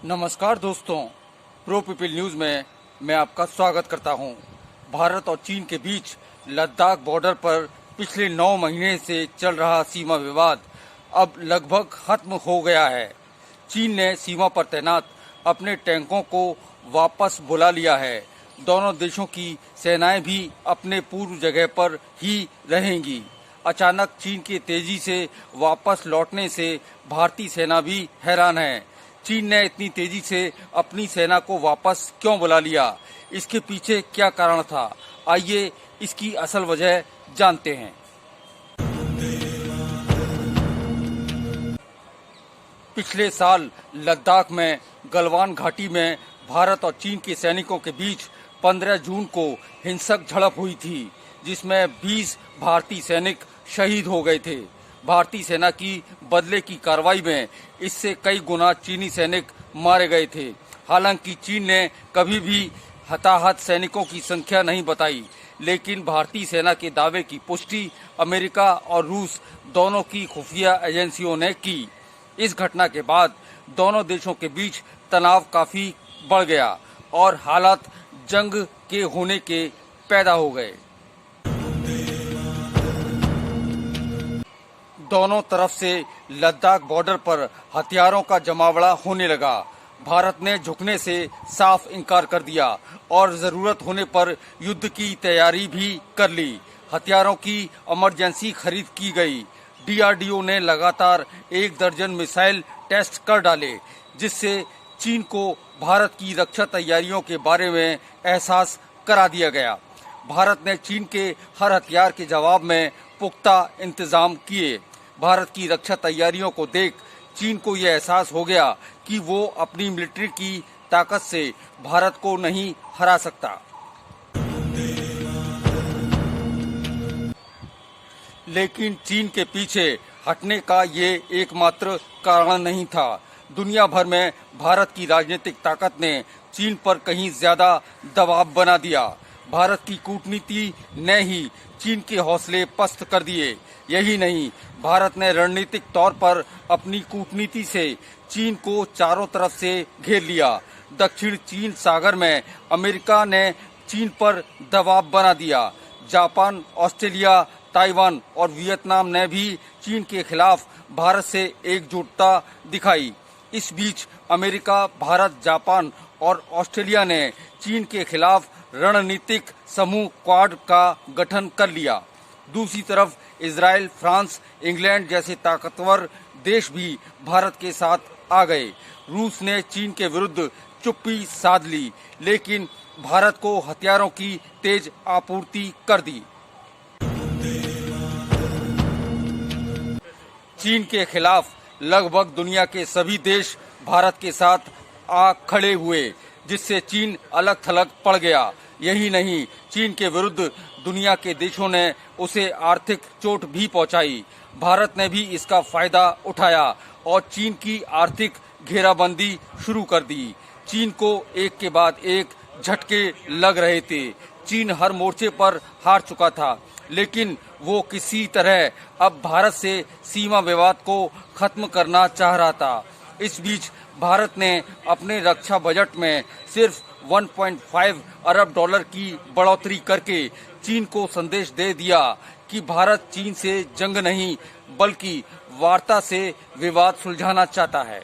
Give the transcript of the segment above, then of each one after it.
नमस्कार दोस्तों, pro people news में मैं आपका स्वागत करता हूं। भारत और चीन के बीच लद्दाख बॉर्डर पर पिछले 9 महीने से चल रहा सीमा विवाद अब लगभग खत्म हो गया है। चीन ने सीमा पर तैनात अपने टैंकों को वापस बुला लिया है। दोनों देशों की सेनाएं भी अपने पूर्व जगह पर ही रहेंगी। अचानक चीन के तेजी से वापस लौटने से भारतीय सेना भी हैरान है। चीन ने इतनी तेजी से अपनी सेना को वापस क्यों बुला लिया? इसके पीछे क्या कारण था? आइए इसकी असल वजह जानते हैं। पिछले साल लद्दाख में गलवान घाटी में भारत और चीन के सैनिकों के बीच 15 जून को हिंसक झड़प हुई थी, जिसमें 20 भारतीय सैनिक शहीद हो गए थे। भारतीय सेना की बदले की कार्रवाई में इससे कई गुना चीनी सैनिक मारे गए थे। हालांकि चीन ने कभी भी हताहत सैनिकों की संख्या नहीं बताई, लेकिन भारतीय सेना के दावे की पुष्टि अमेरिका और रूस दोनों की खुफिया एजेंसियों ने की। इस घटना के बाद दोनों देशों के बीच तनाव काफी बढ़ गया और हालात जंग के होने के पैदा हो गए। दोनों तरफ से लद्दाख बॉर्डर पर हथियारों का जमावड़ा होने लगा। भारत ने झुकने से साफ इनकार कर दिया और जरूरत होने पर युद्ध की तैयारी भी कर ली। हथियारों की इमरजेंसी खरीद की गई। डीआरडीओ ने लगातार 1 दर्जन मिसाइल टेस्ट कर डाले, जिससे चीन को भारत की रक्षा तैयारियों के बारे में एहसास करा दिया गया। भारत ने चीन के हर हथियार के जवाब में पुख्ता इंतजाम किए। भारत की रक्षा तैयारियों को देख चीन को यह एहसास हो गया कि वो अपनी मिलिट्री की ताकत से भारत को नहीं हरा सकता। लेकिन चीन के पीछे हटने का ये एकमात्र कारण नहीं था। दुनिया भर में भारत की राजनीतिक ताकत ने चीन पर कहीं ज्यादा दबाव बना दिया। भारत की कूटनीति ने ही चीन के हौसले पस्त कर दिए। यही नहीं, भारत ने रणनीतिक तौर पर अपनी कूटनीति से चीन को चारों तरफ से घेर लिया। दक्षिण चीन सागर में अमेरिका ने चीन पर दबाव बना दिया। जापान, ऑस्ट्रेलिया, ताइवान और वियतनाम ने भी चीन के खिलाफ भारत से एकजुटता दिखाई। इस बीच अमेरिका, भारत, जापान और ऑस्ट्रेलिया ने चीन के खिलाफ रणनीतिक समूह क्वाड का गठन कर लिया। दूसरी तरफ इजराइल, फ्रांस, इंग्लैंड जैसे ताकतवर देश भी भारत के साथ आ गए। रूस ने चीन के विरुद्ध चुप्पी साध ली, लेकिन भारत को हथियारों की तेज आपूर्ति कर दी। चीन के खिलाफ लगभग दुनिया के सभी देश भारत के साथ आ खड़े हुए, जिससे चीन अलग थलग पड़ गया। यही नहीं, चीन के विरुद्ध दुनिया के देशों ने उसे आर्थिक चोट भी पहुंचाई। भारत ने भी इसका फायदा उठाया और चीन की आर्थिक घेराबंदी शुरू कर दी। चीन को एक के बाद एक झटके लग रहे थे। चीन हर मोर्चे पर हार चुका था, लेकिन वो किसी तरह अब भारत से सीमा विवाद को खत्म करना चाह रहा था। इस बीच भारत ने अपने रक्षा बजट में सिर्फ 1.5 अरब डॉलर की बढ़ोतरी करके चीन को संदेश दे दिया कि भारत चीन से जंग नहीं बल्कि वार्ता से विवाद सुलझाना चाहता है।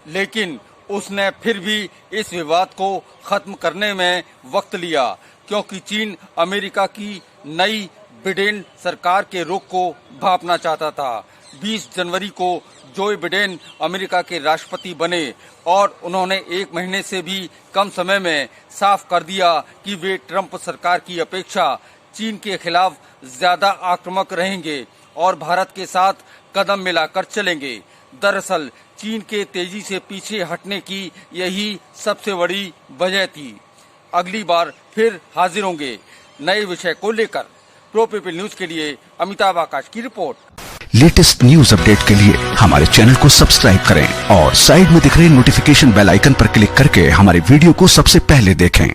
लेकिन उसने फिर भी इस विवाद को खत्म करने में वक्त लिया, क्योंकि चीन अमेरिका की नई बिडेन सरकार के रुख को भांपना चाहता था। 20 जनवरी को जो बिडेन अमेरिका के राष्ट्रपति बने और उन्होंने 1 महीने से भी कम समय में साफ कर दिया कि वे ट्रंप सरकार की अपेक्षा चीन के खिलाफ ज्यादा आक्रामक रहेंगे और भारत के साथ कदम मिलाकर चलेंगे। दरअसल चीन के तेजी से पीछे हटने की यही सबसे बड़ी वजह थी। अगली बार फिर हाजिर होंगे नए विषय को लेकर। प्रो पीपल न्यूज के लिए अमिताभ आकाश की रिपोर्ट। लेटेस्ट न्यूज अपडेट के लिए हमारे चैनल को सब्सक्राइब करें और साइड में दिख रहे नोटिफिकेशन बेल आइकन पर क्लिक करके हमारे वीडियो को सबसे पहले देखें।